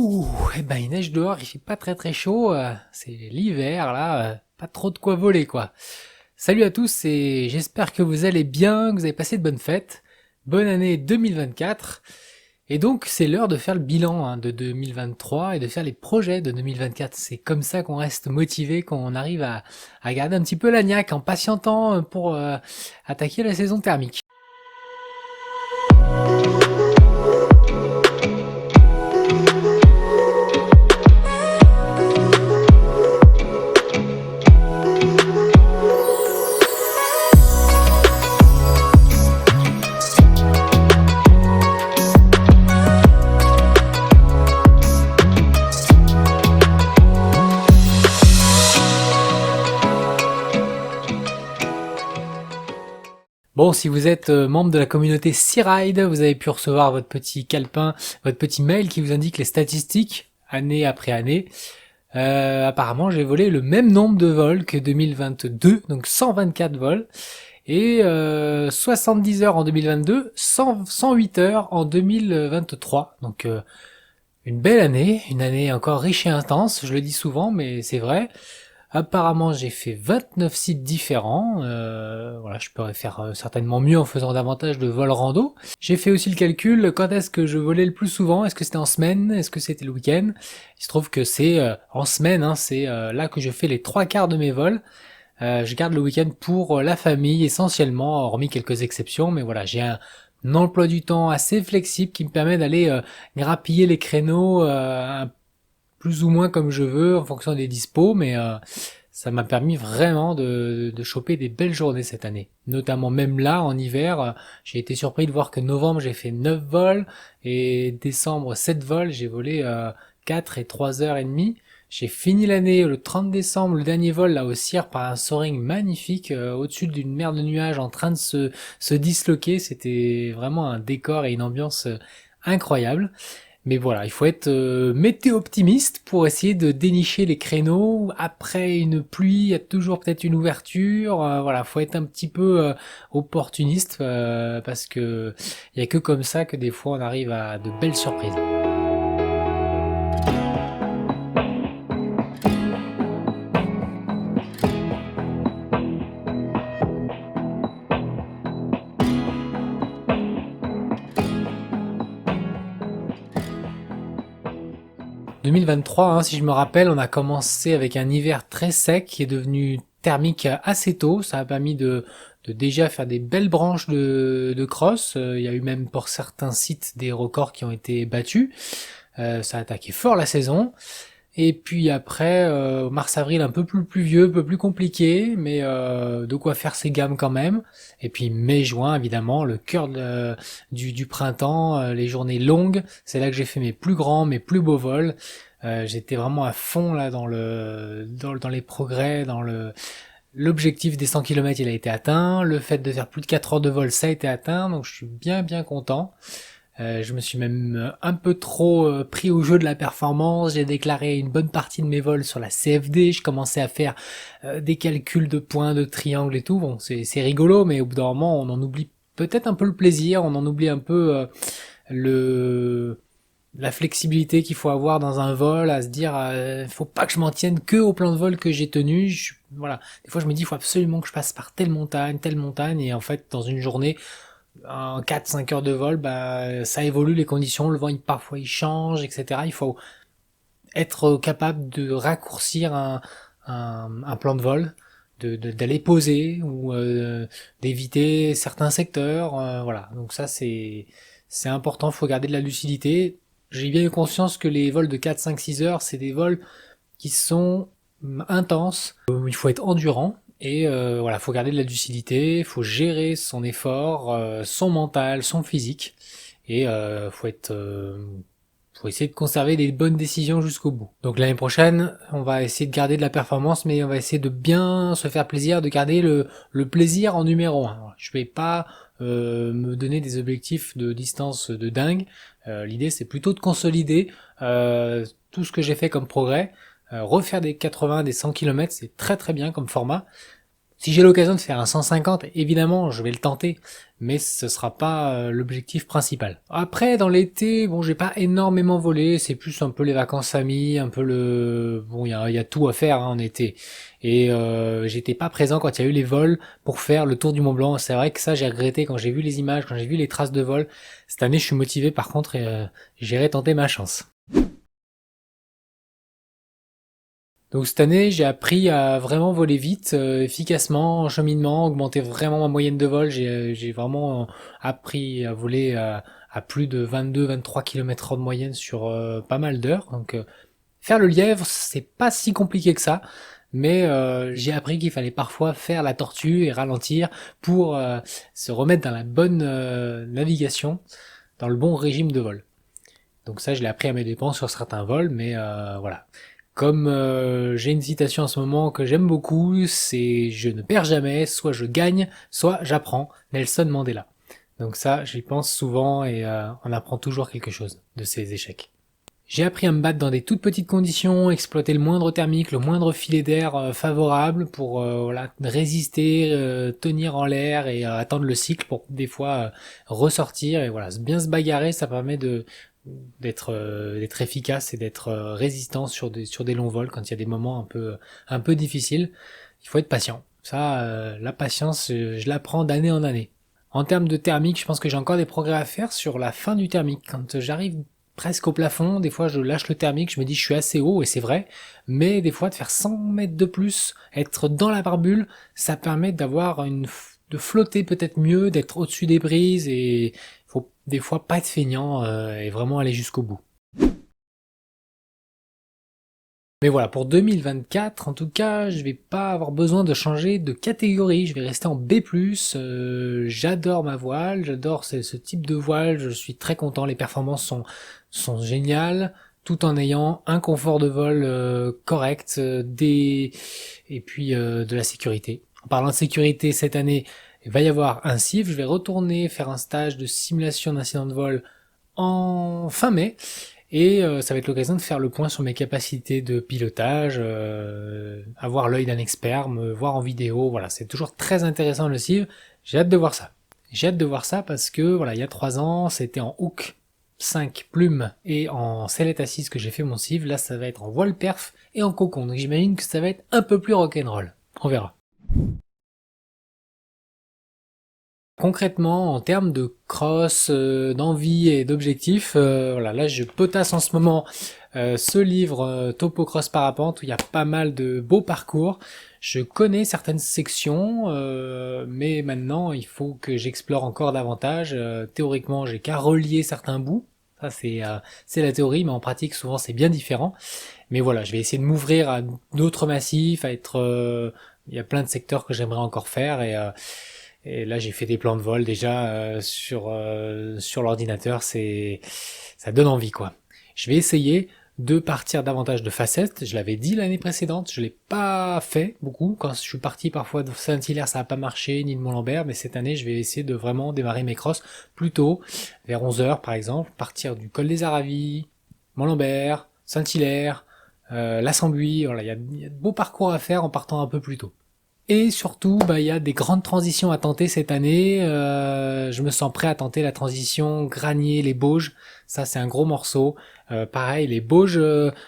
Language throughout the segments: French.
Ouh, eh ben il neige dehors, il fait pas très chaud, c'est l'hiver là, pas trop de quoi voler quoi. Salut à tous et j'espère que vous allez bien, que vous avez passé de bonnes fêtes. Bonne année 2024. Et donc c'est l'heure de faire le bilan de 2023 et de faire les projets de 2024. C'est comme ça qu'on reste motivé, qu'on arrive à garder un petit peu la niaque en patientant pour attaquer la saison thermique. Bon, si vous êtes membre de la communauté Searide, vous avez pu recevoir votre petit calepin, votre petit mail qui vous indique les statistiques année après année. Apparemment, j'ai volé le même nombre de vols que 2022, donc 124 vols, et 70 heures en 2022, 108 heures en 2023. Donc une belle année, une année encore riche et intense, je le dis souvent, mais c'est vrai. Apparemment, j'ai fait 29 sites différents. Voilà, je pourrais faire certainement mieux en faisant davantage de vols rando. J'ai fait aussi le calcul, quand est-ce que je volais le plus souvent? Est-ce que c'était en semaine? Est-ce que c'était le week-end? Il se trouve que c'est en semaine, c'est là que je fais les trois quarts de mes vols. Je garde le week-end pour la famille essentiellement, hormis quelques exceptions, mais voilà, j'ai un emploi du temps assez flexible qui me permet d'aller grappiller les créneaux plus ou moins comme je veux en fonction des dispos, mais ça m'a permis vraiment de choper des belles journées cette année. Notamment même là, en hiver, j'ai été surpris de voir que novembre j'ai fait 9 vols et décembre 7 vols, j'ai volé 4 et 3 heures et demie. J'ai fini l'année le 30 décembre, le dernier vol là au Cire par un soaring magnifique au-dessus d'une mer de nuages en train de se disloquer. C'était vraiment un décor et une ambiance incroyable. Mais voilà, il faut être météo-optimiste pour essayer de dénicher les créneaux. Après une pluie, il y a toujours peut-être une ouverture. Voilà, faut être un petit peu opportuniste parce que il y a que comme ça que des fois on arrive à de belles surprises. 2023, si je me rappelle, on a commencé avec un hiver très sec qui est devenu thermique assez tôt. Ça a permis de déjà faire des belles branches de cross. Il y a eu même pour certains sites des records qui ont été battus. Ça a attaqué fort la saison. Et puis après, mars-avril un peu plus pluvieux, un peu plus compliqué, mais de quoi faire ses gammes quand même. Et puis mai-juin, évidemment, le cœur du printemps, les journées longues, c'est là que j'ai fait mes plus grands, mes plus beaux vols. J'étais vraiment à fond là dans les progrès, l'objectif des 100 km il a été atteint, le fait de faire plus de 4 heures de vol ça a été atteint, donc je suis bien content. Je me suis même un peu trop pris au jeu de la performance, j'ai déclaré une bonne partie de mes vols sur la CFD, je commençais à faire des calculs de points, de triangles et tout, bon c'est rigolo, mais au bout d'un moment on en oublie peut-être un peu le plaisir, on en oublie un peu la flexibilité qu'il faut avoir dans un vol, à se dire faut pas que je m'en tienne que au plan de vol que j'ai tenu. Voilà, des fois je me dis il faut absolument que je passe par telle montagne, et en fait dans une journée en 4-5 heures de vol, ça évolue les conditions, le vent parfois il change, etc. Il faut être capable de raccourcir un plan de vol, d'aller poser ou d'éviter certains secteurs. Voilà, donc ça c'est important, il faut garder de la lucidité. J'ai bien eu conscience que les vols de 4, 5, 6 heures, c'est des vols qui sont intenses. Il faut être endurant. Et voilà, faut garder de la lucidité, faut gérer son effort, son mental, son physique, et faut essayer de conserver des bonnes décisions jusqu'au bout. Donc l'année prochaine, on va essayer de garder de la performance, mais on va essayer de bien se faire plaisir, de garder le plaisir en numéro 1. Je vais pas me donner des objectifs de distance de dingue. L'idée c'est plutôt de consolider tout ce que j'ai fait comme progrès. Refaire des 80, des 100 km, c'est très bien comme format. Si j'ai l'occasion de faire un 150, évidemment, je vais le tenter, mais ce sera pas l'objectif principal. Après, dans l'été, bon, j'ai pas énormément volé, c'est plus un peu les vacances amis, un peu le... Bon, il y a tout à faire hein, en été. Et j'étais pas présent quand il y a eu les vols pour faire le tour du Mont Blanc. C'est vrai que ça, j'ai regretté quand j'ai vu les images, quand j'ai vu les traces de vol. Cette année, je suis motivé par contre et j'irai tenter ma chance. Donc cette année, j'ai appris à vraiment voler vite, efficacement, en cheminement, augmenter vraiment ma moyenne de vol. J'ai vraiment appris à voler à plus de 22-23 km/h de moyenne sur pas mal d'heures. Donc faire le lièvre, c'est pas si compliqué que ça, mais j'ai appris qu'il fallait parfois faire la tortue et ralentir pour se remettre dans la bonne navigation, dans le bon régime de vol. Donc ça, je l'ai appris à mes dépens sur certains vols, mais voilà. Comme j'ai une citation en ce moment que j'aime beaucoup, c'est je ne perds jamais, soit je gagne, soit j'apprends. Nelson Mandela. Donc ça, j'y pense souvent et on apprend toujours quelque chose de ces échecs. J'ai appris à me battre dans des toutes petites conditions, exploiter le moindre thermique, le moindre filet d'air favorable pour voilà, résister, tenir en l'air et attendre le cycle pour des fois ressortir et voilà, bien se bagarrer, ça permet de d'être efficace et d'être résistant sur des longs vols quand il y a des moments un peu difficiles. Il faut être patient. Ça, la patience, je l'apprends d'année en année. En termes de thermique, je pense que j'ai encore des progrès à faire sur la fin du thermique. Quand j'arrive presque au plafond, des fois je lâche le thermique, je me dis je suis assez haut et c'est vrai, mais des fois de faire 100 mètres de plus, être dans la barbule, ça permet d'avoir de flotter peut-être mieux, d'être au-dessus des brises et faut des fois pas être feignant et vraiment aller jusqu'au bout. Mais voilà, pour 2024, en tout cas, je vais pas avoir besoin de changer de catégorie, je vais rester en B+, j'adore ma voile, j'adore ce type de voile, je suis très content, les performances sont géniales, tout en ayant un confort de vol correct, et puis de la sécurité. En parlant de sécurité, cette année, il va y avoir un CIV, je vais retourner faire un stage de simulation d'incident de vol en fin mai, et ça va être l'occasion de faire le point sur mes capacités de pilotage, avoir l'œil d'un expert, me voir en vidéo, voilà, c'est toujours très intéressant le CIV, j'ai hâte de voir ça. J'ai hâte de voir ça parce que voilà, il y a 3 ans, c'était en hook 5 plumes et en sellette assise que j'ai fait mon CIV, là ça va être en voile perf et en cocon, donc j'imagine que ça va être un peu plus rock'n'roll. On verra. Concrètement, en termes de cross, d'envie et d'objectifs, voilà, là je potasse en ce moment ce livre Topo Cross Parapente où il y a pas mal de beaux parcours. Je connais certaines sections, mais maintenant il faut que j'explore encore davantage. Théoriquement, j'ai qu'à relier certains bouts. Ça c'est la théorie, mais en pratique souvent c'est bien différent. Mais voilà, je vais essayer de m'ouvrir à d'autres massifs, à être il y a plein de secteurs que j'aimerais encore faire et là, j'ai fait des plans de vol déjà sur l'ordinateur, ça donne envie quoi. Je vais essayer de partir davantage de facettes. Je l'avais dit l'année précédente, je l'ai pas fait beaucoup. Quand je suis parti parfois de Saint-Hilaire, ça n'a pas marché, ni de Mont-Lambert, mais cette année, je vais essayer de vraiment démarrer mes crosses plus tôt, vers 11 heures par exemple, partir du col des Aravis, Mont-Lambert, Saint-Hilaire, la Sambuie. Voilà, il y a de beaux parcours à faire en partant un peu plus tôt. Et surtout, bah, il y a des grandes transitions à tenter cette année. Je me sens prêt à tenter la transition Granier, les Bauges. Ça, c'est un gros morceau. Pareil, les Bauges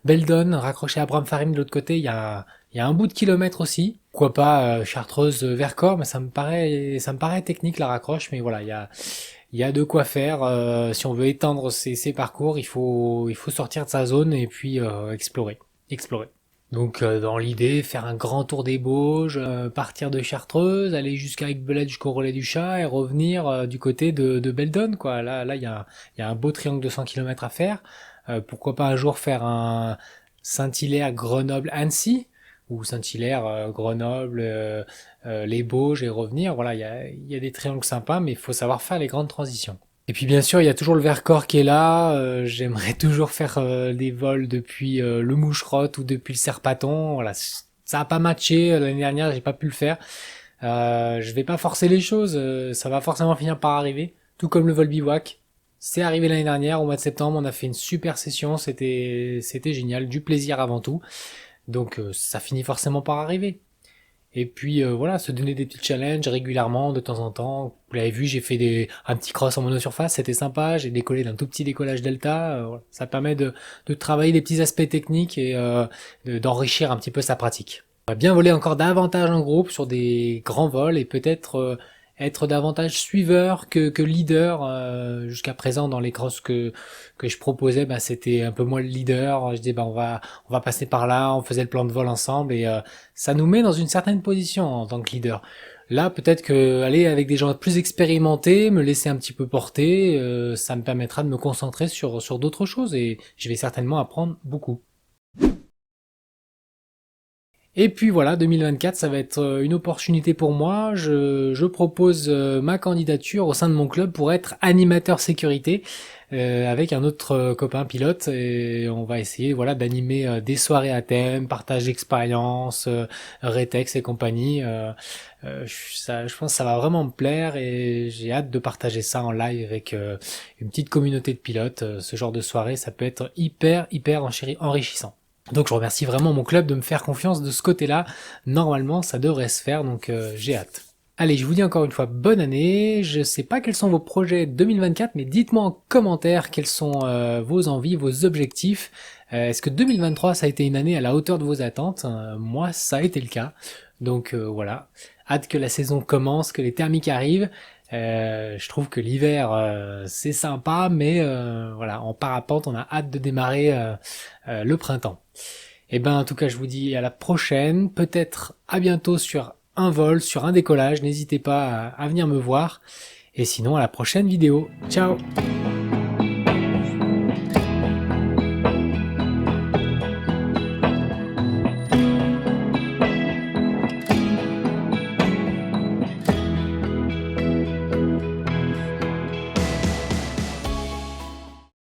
Beldon, raccrochés à Bramfarim de l'autre côté, il y a un bout de kilomètre aussi. Pourquoi pas Chartreuse Vercors, mais ça me paraît technique la raccroche, mais voilà, il y a de quoi faire. Si on veut étendre ces parcours, il faut sortir de sa zone et puis explorer. Donc dans l'idée, faire un grand tour des Bauges, partir de Chartreuse, aller jusqu'à Aiguebelette jusqu'au Relais du Chat et revenir du côté de Beldon, quoi. Là, il y a un beau triangle de 100 km à faire. Pourquoi pas un jour faire un Saint-Hilaire, Grenoble, Annecy, ou Saint-Hilaire, Grenoble, les Bauges et revenir. Voilà, il y a des triangles sympas, mais il faut savoir faire les grandes transitions. Et puis bien sûr, il y a toujours le Vercors qui est là. J'aimerais toujours faire des vols depuis le Moucherotte ou depuis le Serpaton. Voilà, ça a pas matché l'année dernière, j'ai pas pu le faire. Je vais pas forcer les choses, ça va forcément finir par arriver. Tout comme le vol bivouac, c'est arrivé l'année dernière au mois de septembre. On a fait une super session, c'était génial, du plaisir avant tout. Donc ça finit forcément par arriver. Et puis voilà, se donner des petits challenges régulièrement, de temps en temps. Vous l'avez vu, j'ai fait un petit cross en monosurface, c'était sympa. J'ai décollé d'un tout petit décollage delta. Voilà. Ça permet de travailler des petits aspects techniques et d'enrichir un petit peu sa pratique. On va bien voler encore davantage en groupe sur des grands vols et peut-être être davantage suiveur que leader. Jusqu'à présent, dans les crosses que je proposais, bah, c'était un peu moi le leader. Je dis bah on va passer par là, on faisait le plan de vol ensemble et ça nous met dans une certaine position en tant que leader. Là, peut-être que aller avec des gens plus expérimentés, me laisser un petit peu porter, ça me permettra de me concentrer sur d'autres choses et je vais certainement apprendre beaucoup. Et puis voilà, 2024, ça va être une opportunité pour moi. Je propose ma candidature au sein de mon club pour être animateur sécurité avec un autre copain pilote. Et on va essayer voilà d'animer des soirées à thème, partage d'expériences, rétex et compagnie. Je pense que ça va vraiment me plaire et j'ai hâte de partager ça en live avec une petite communauté de pilotes. Ce genre de soirée, ça peut être hyper enrichissant. Donc je remercie vraiment mon club de me faire confiance de ce côté-là. Normalement, ça devrait se faire, donc j'ai hâte. Allez, je vous dis encore une fois bonne année. Je sais pas quels sont vos projets 2024, mais dites-moi en commentaire quelles sont vos envies, vos objectifs. Est-ce que 2023 ça a été une année à la hauteur de vos attentes? Moi, ça a été le cas. Donc voilà, hâte que la saison commence, que les thermiques arrivent. Je trouve que l'hiver c'est sympa, mais voilà, en parapente, on a hâte de démarrer le printemps. Et ben en tout cas, je vous dis à la prochaine, peut-être à bientôt sur un vol, sur un décollage. N'hésitez pas à venir me voir. Et sinon, à la prochaine vidéo. Ciao!